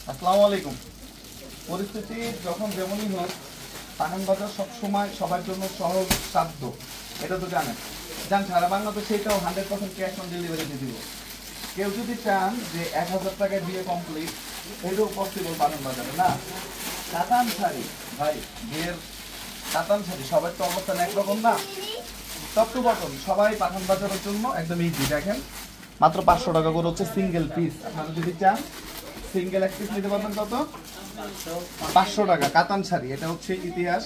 আসসালামু আলাইকুম। পরিস্থিতি যখন যেমনই হোক, পাঠান বাজার সবসময় সবার জন্য সহজ সাধ্য, এটা তো জানেন। সারা বাংলাদেশে এটাও 100% ক্যাশ অন ডেলিভারিতে দিব। কেউ যদি চান যে 1000 টাকায় বিয়ে কমপ্লিট, এটাও পসিবল পাঠান বাজারে। না, কাতান শাড়ি ভাই, বিয়ের কাতান শাড়ি সবার তো অবস্থান একরকম না। টপ টু বটম সবাই পাঠান বাজারের জন্য একদম ইজি। দেখেন মাত্র 500 টাকা করে হচ্ছে সিঙ্গেল পিস। আপনারা যদি চান সিঙ্গেল এক পিস নিতে পারবেন কত? 500 টাকা। কাতান শাড়ি, এটা হচ্ছে ইতিহাস।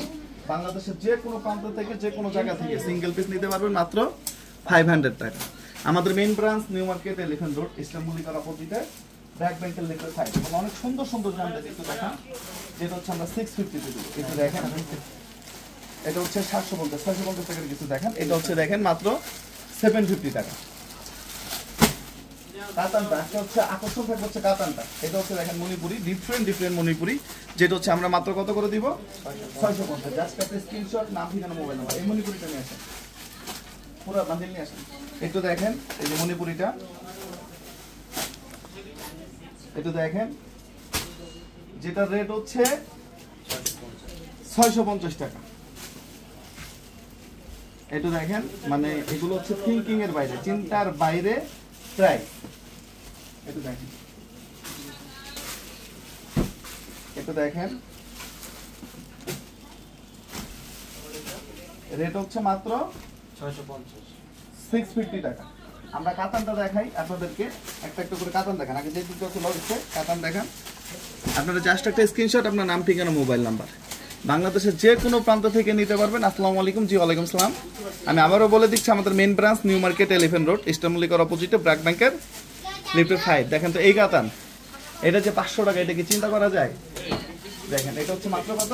বাংলাদেশের যে কোনো প্রান্ত থেকে যে কোনো জায়গা থেকে সিঙ্গেল পিস নিতে পারবেন মাত্র 500 টাকা। আমাদের main branch New Market, Elephant Road, Eastern মল্লিকার অপোজিটে ব্র্যাক ব্যাংকের লেফট সাইড। অনেক সুন্দর সুন্দর জানতে একটু দেখান, যেটা হচ্ছে আমরা 650 তে দেবো। একটু দেখেন, এটা হচ্ছে 750 650 টাকার কিছু দেখেন। এটা হচ্ছে দেখেন মাত্র 750 টাকা। কাতানটা একটা হচ্ছে আকর্ষণ থাকবে হচ্ছে কাতানটা। এটা হচ্ছে দেখেন মণিপুরি, ডিফারেন্ট মণিপুরি, যেটা হচ্ছে আমরা মাত্র কত করে দিব? 650। জাস্ট একটা স্ক্রিনশট, নাম, ঠিকানা, মোবাইল নাম্বার। এই মণিপুরিটা নিয়ে আসেন, পুরো বান্ডিল নিয়ে আসেন। একটু দেখেন এই যে মণিপুরিটা, একটু দেখেন, যেটা রেট হচ্ছে 650 টাকা। একটু দেখেন, মানে এগুলো হচ্ছে থিঙ্কিং এর বাইরে, চিন্তার বাইরে প্রাইস। একটু দেখেন, একটু দেখেন, রেট হচ্ছে মাত্র 650 টাকা। আমরা কাতানটা দেখাই আপনাদেরকে, একটা একটা করে কাতান দেখান। আগে যে দুটো হচ্ছে কাতান দেখান। আপনারা জাস্ট একটা স্ক্রিনশট, আপনার নাম, ঠিকানা, মোবাইল নাম্বার। বাংলাদেশের যে কোনো প্রান্ত থেকে নিতে পারবেন। আসসালামু আলাইকুম। জি ওয়ালাইকুম সালাম। আমি আবারও বলে দিচ্ছি, আমাদের main branch New Market, Elephant Road, Eastern মল্লিকার অপোজিটে ব্র্যাক ব্যাংকের লিফটের 5। দেখেন তো এই কাতান, এটা যে 500 টাকা, এটা কি চিন্তা করা যায়? দেখেন এটা হচ্ছে মাত্র কত?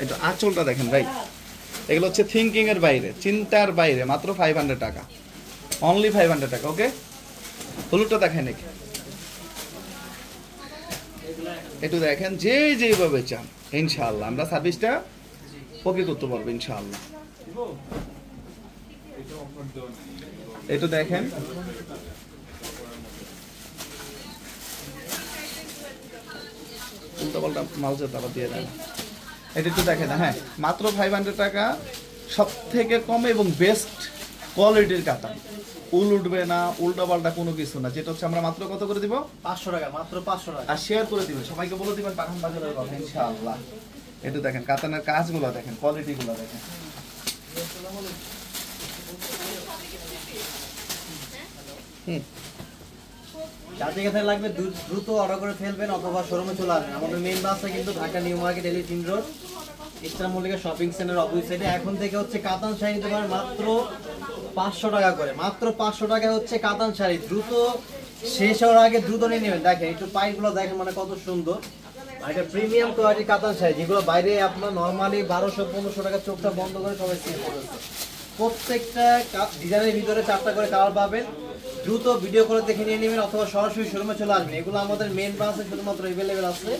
এটা আঁচলটা দেখেন ভাই, এগুলো হচ্ছে থিঙ্কিং এর বাইরে, চিন্তার বাইরে, মাত্র 500 টাকা, অনলি 500 টাকা। ওকে, হলুদটা দেখেন নাকি, একটু দেখেন, যে যেভাবে চান ইনশাআল্লাহ আমরা সার্ভিসটা ওকে করতে পারবো ইনশাআল্লাহ। একটু দেখেন, উল্টাপাল্টা মাউসের তারা দিয়ে দেন। এটা একটু দেখেন, হ্যাঁ মাত্র 500 টাকা, সব থেকে কম এবং বেস্ট কোয়ালিটির কাতান। উল উঠবে না, উল্টাপাল্টা কোনো কিছু না। যেটা হচ্ছে আমরা মাত্র কত করে দিব? 500 টাকা, মাত্র 500 টাকা। আর শেয়ার করে দিবেন, সবাইকে বলে দিবেন পাঠান বাজারের কথা ইনশাআল্লাহ। একটু দেখেন কাতানের কাজগুলো দেখেন, কোয়ালিটিগুলো দেখেন। যাদের কাছে লাগবে দ্রুত অর্ডার করে ফেলবেন অথবা শোরুমে চলে আসবেন। আমাদের মেইন বাসটা কিন্তু Dhaka new Market, Elephant Road, eastern Mallika shopping centre opposite সাইডে। এখন থেকে হচ্ছে কাতান শাড়ি নিতে পারেন মাত্র 500 টাকা করে। মাত্র 500 টাকায় হচ্ছে কাতান শাড়ি। দ্রুত শেষ হওয়ার আগে দ্রুত নিয়ে নেবেন। দেখেন একটু পাইপগুলো দেখেন, মানে কত সুন্দর। আর এটা প্রিমিয়াম কোয়ালিটির কাতান শাড়ি, যেগুলো বাইরে আপনার নর্মালি 1200-1500 টাকা চোখটা বন্ধ করে সবাই সেল করেছে। প্রত্যেকটা ডিজাইনের ভিতরে 4টা করে কালার পাবেন। দ্রুত ভিডিও করে দেখে নিয়ে নেবেন অথবা সরাসরি শোরুমে চলে আসবেন। এগুলো আমাদের মেইন ব্রাঞ্চে শুধুমাত্র অ্যাভেলেবেল আছে।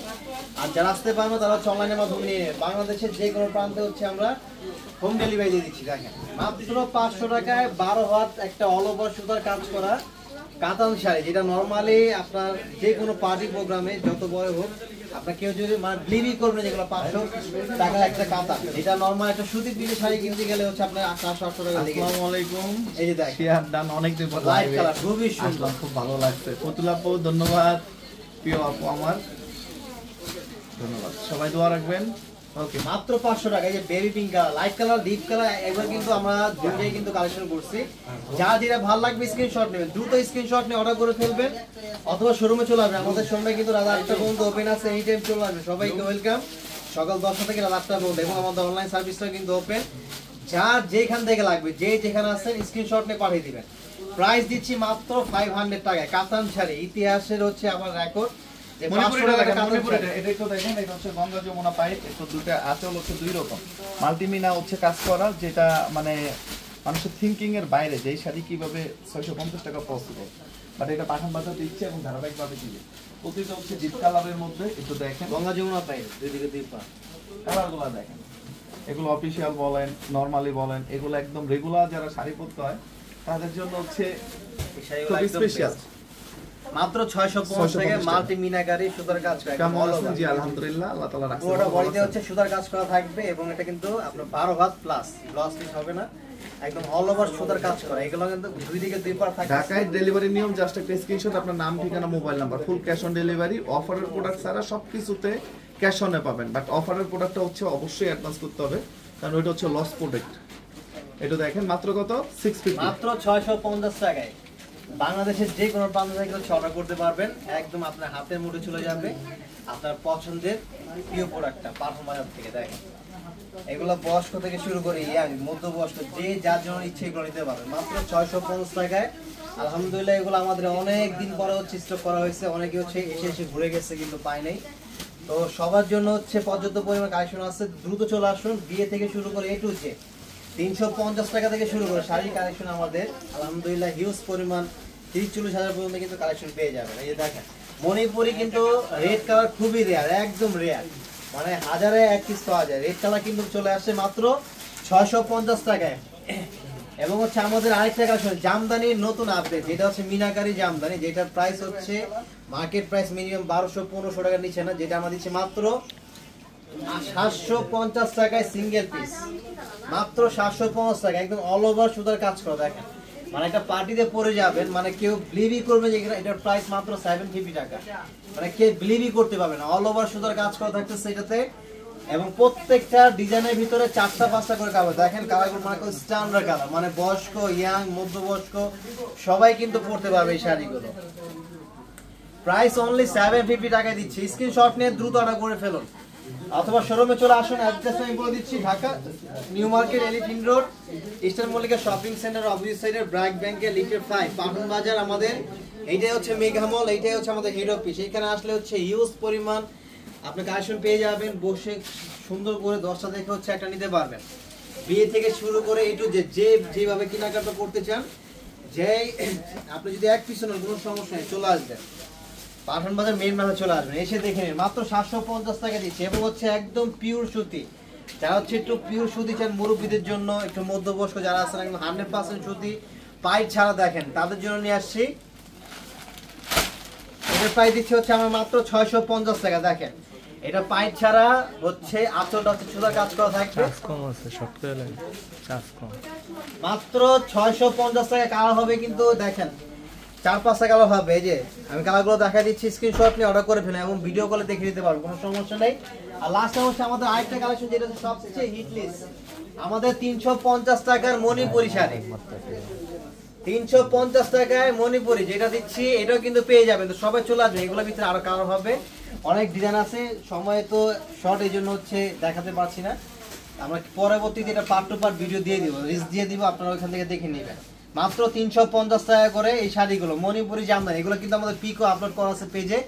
আর যারা আসতে পারবে তারা হচ্ছে অনলাইনের মাধ্যমে নিয়ে নেবেন। বাংলাদেশের যে কোনো প্রান্তে হচ্ছে আমরা হোম ডেলিভারি দিয়ে দিচ্ছি। দেখেন মাত্র 500 টাকায় 12 হাত একটা অল ওভার সুতার কাজ করা কাতান শাড়ি, যেটা নর্মালি আপনার যে কোনো পার্টি প্রোগ্রামে যত বড় হোক, আপনার কেউ যদি মানে বিলিভই করবেন, যেগুলো 500 টাকার একটা কাতান, এটা নর্মাল একটা সুতির পিঠে শাড়ি কিনতে গেলে হচ্ছে আপনার 700-800 টাকা লেগে। আসসালামু আলাইকুম। এই যে দেখেন শেয়ার ডান, অনেক দিন পর লাইট লাইভে কালার খুবই সুন্দর, আসলাম, খুব ভালো লাগছে। পুতুল আপু ধন্যবাদ, প্রিয় আপু আমার ধন্যবাদ, সবাই দোয়া রাখবেন। ওকে, মাত্র 500 টাকা। এই যে baby pink colour, light colour, deep colour, এবার কিন্তু আমরা দুটোই কিন্তু কালেকশন করছি। যা যেটা ভালো লাগবে স্ক্রিনশট নেবেন, দ্রুত স্ক্রিনশট নিয়ে অর্ডার করে ফেলবেন অথবা শোরুমে চলে আসবেন। আমাদের শোরুমে কিন্তু রাত 8টা পর্যন্ত ওপেন আছে, এই টাইম চলে আসবেন। সবাইকে ওয়েলকাম, সকাল 10টা থেকে রাত 8টা পর্যন্ত। এবং আমাদের অনলাইন সার্ভিসটা কিন্তু ওপেন। যার যেখান থেকে লাগবে, যে যেখানে আছেন স্ক্রিনশট নিয়ে পাঠিয়ে দিবেন। প্রাইস দিচ্ছি মাত্র 500 টাকায়। কাতান শাড়ি ইতিহাসের হচ্ছে আমার রেকর্ড। মাল্টিমিনা হচ্ছে কাজ করা, যেটা মানে মানুষের থিঙ্কিং এর বাইরে, যে শাড়ি কিভাবে 650 টাকা পসিবল, বাট এটা পাঠান বাজাতে ইচ্ছে এবং ধারাবাহিকভাবে দিবে। প্রতিটা হচ্ছে ডিপ কালারের মধ্যে। একটু দেখেন গঙ্গা যমুনা পাই, দুই দিকে দুই পা কালারগুলো দেখেন। এগুলো অফিসিয়াল বলেন, নরমালি বলেন, এগুলো একদম রেগুলার যারা শাড়ি পরতে হয় তাদের জন্য হচ্ছে খুব স্পেশাল। মাত্র 650 টাকা মাল্টি মিনাকারি সুতার কাজ করা কেমন আছেন? জি আলহামদুলিল্লাহ, আল্লাহ তাআলা রাখছে। পুরোটা বডিতে হচ্ছে সুতার কাজ করা থাকবে এবং এটা কিন্তু আপনার 12 হাত প্লাস ব্লাউজ পিস হবে না, একদম অল ওভার সুতার কাজ করা। এগুলো কিন্তু দুই দিকে দুই পার থাকবে। ঢাকায় ডেলিভারি নিয়ম জাস্ট একটা স্ক্রিনশট, আপনার নাম, ঠিকানা, mobile number, full cash on delivery. অফারের প্রোডাক্ট ছাড়া সবকিছুতে ক্যাশ অনে পাবেন, বাট অফারের প্রোডাক্টটা হচ্ছে অবশ্যই অ্যাডভান্স করতে হবে, কারণ ওইটা হচ্ছে লস প্রোডাক্ট। এটা দেখেন মাত্র কত, 650, মাত্র 650 টাকায় বাংলাদেশের যে কোনো প্রান্ত থেকে হচ্ছে অর্ডার করতে পারবেন। একদম আপনার হাতের মুঠে চলে যাবে আপনার পছন্দের প্রিয় প্রোডাক্টটা পারফিউম বাজার থেকে। দেখেন এগুলো বয়স্ক থেকে শুরু করে ইয়াং মধ্যবয়স্ক যে যার জন্য ইচ্ছে এগুলো নিতে পারবেন মাত্র 650 টাকায়। আলহামদুলিল্লাহ এগুলো আমাদের অনেক দিন পরে হচ্ছে স্টক করা হয়েছে, অনেকে হচ্ছে এসে ঘুরে গেছে কিন্তু পায় নাই। তো সবার জন্য হচ্ছে পর্যাপ্ত পরিমাণ কালেকশন আছে, দ্রুত চলে আসুন। বিয়ে থেকে শুরু করে এ টু জেড 350 টাকা থেকে শুরু করে শাড়ির কালেকশন আমাদের আলহামদুলিল্লাহ হিউজ পরিমাণ 30-40 হাজার পর্যন্ত কিন্তু কালেকশন পেয়ে যাবেন। এই যে দেখেন মণিপুরি কিন্তু রেড কালার খুবই রেয়ার, একদম রেয়ার, মানে হাজারে এক পিস পাওয়া যায়। রেড কালার কিন্তু চলে আসছে মাত্র 650 টাকায়। এবং হচ্ছে আমাদের আরেকটা কালেকশন জামদানির নতুন আপডেট, যেটা হচ্ছে মিনাকারি জামদানি, যেটার প্রাইস হচ্ছে মার্কেট প্রাইস মিনিমাম 1200-1500 টাকার নিচে না, যেটা আমরা দিচ্ছি মাত্র 750 টাকায় সিঙ্গেল পিস, মাত্র 750 টাকা, একদম অল ওভার সুতার কাজ করা। দেখেন মানে একটা পার্টিতে পরে যাবেন, মানে কেউ বিলিভই করবে যে এটার প্রাইস মাত্র 750 টাকা, মানে কেউ বিলিভই করতে পারবে না। অল ওভার সুতার কাজ করা থাকতেছে এটাতে, এবং প্রত্যেকটা ডিজাইনের ভিতরে 4টা-5টা করে কালার। দেখেন কালারগুলো মানে স্ট্যান্ডার্ড কালার, মানে বয়স্ক, ইয়াং, মধ্যবয়স্ক সবাই কিন্তু পরতে পারবে এই শাড়িগুলো। প্রাইস অনলি 750 টাকায় দিচ্ছি। স্ক্রিনশট নিয়ে দ্রুত অর্ডার করে ফেলুন অথবা শোরুমে চলে আসুন। অ্যাড্রেসটা আমি বলে দিচ্ছি, Dhaka new Market, Elephant Road, eastern Mallika shopping centre opposite সাইডে ব্র্যাক ব্যাংকের লিটার 5 পাটন বাজার। আমাদের এইটাই হচ্ছে মেগা মল, এইটাই হচ্ছে আমাদের হেড অফিস। এখানে আসলে হচ্ছে হিউজ পরিমাণ আপনি কালেকশন পেয়ে যাবেন, বসে সুন্দর করে 10টা দেখে হচ্ছে একটা নিতে পারবেন। বিয়ে থেকে শুরু করে একটু যেভাবে কেনাকাটা করতে চান, যে আপনি যদি এক পিছনে কোনো সমস্যা নেই, চলে আসবেন পাঠান বাজার মেইন মেলা, চলে আসবেন, এসে দেখে নিন। মাত্র 750 টাকা দিচ্ছে এবং হচ্ছে একদম পিওর সুতি। যারা হচ্ছে একটু পিওর সুতি চান মুরব্বীদের জন্য, একটু মধ্যবয়স্ক যারা আছেন একদম 100% সুতি পাইট ছাড়া, দেখেন তাদের জন্য নিয়ে আসছি। এটার প্রাইস দিচ্ছে হচ্ছে আমার মাত্র 650 টাকা। দেখেন এটা পাইট ছাড়া হচ্ছে আঁচলটা হচ্ছে সুতার কাজ করা থাকবে, মাত্র 650 টাকা। কালার হবে কিন্তু দেখেন 4-5টা কালার হবে। এই যে আমি কালারগুলো দেখা দিচ্ছি, স্ক্রিনশট নিয়ে অর্ডার করে ফেলেন এবং ভিডিও কলে দেখে নিতে পারবো, কোনো সমস্যা নেই। আর লাস্ট হচ্ছে আমাদের আরেকটা কালেকশন, যেটা সবচেয়ে হিট লিস্ট, আমাদের 350 টাকার মণিপুরি শাড়ি। 350 টাকায় মণিপুরি যেটা দিচ্ছি, এটাও কিন্তু পেয়ে যাবেন। তো সবাই চলে আসবে, এগুলোর ভিতরে আরো কালার হবে, অনেক ডিজাইন আছে। সময় তো শর্ট, এই জন্য হচ্ছে দেখাতে পারছি না। আমরা পরবর্তীতে এটা পার্ট টু পার্ট ভিডিও দিয়ে দিব, রিস্ক দিয়ে দিব, আপনারা ওইখান থেকে দেখে নেবেন। মাত্র 350 টাকা করে এই শাড়িগুলো মণিপুরি জামদানি, এগুলো কিন্তু আমাদের পিকও আপলোড করা আছে পেজে,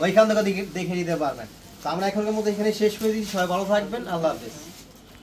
ওইখান থেকে দেখে নিতে পারবেন। তো আমরা এখনকার মধ্যে এখানে শেষ করে দিচ্ছি। সবাই ভালো থাকবেন, আল্লাহ হাফেজ।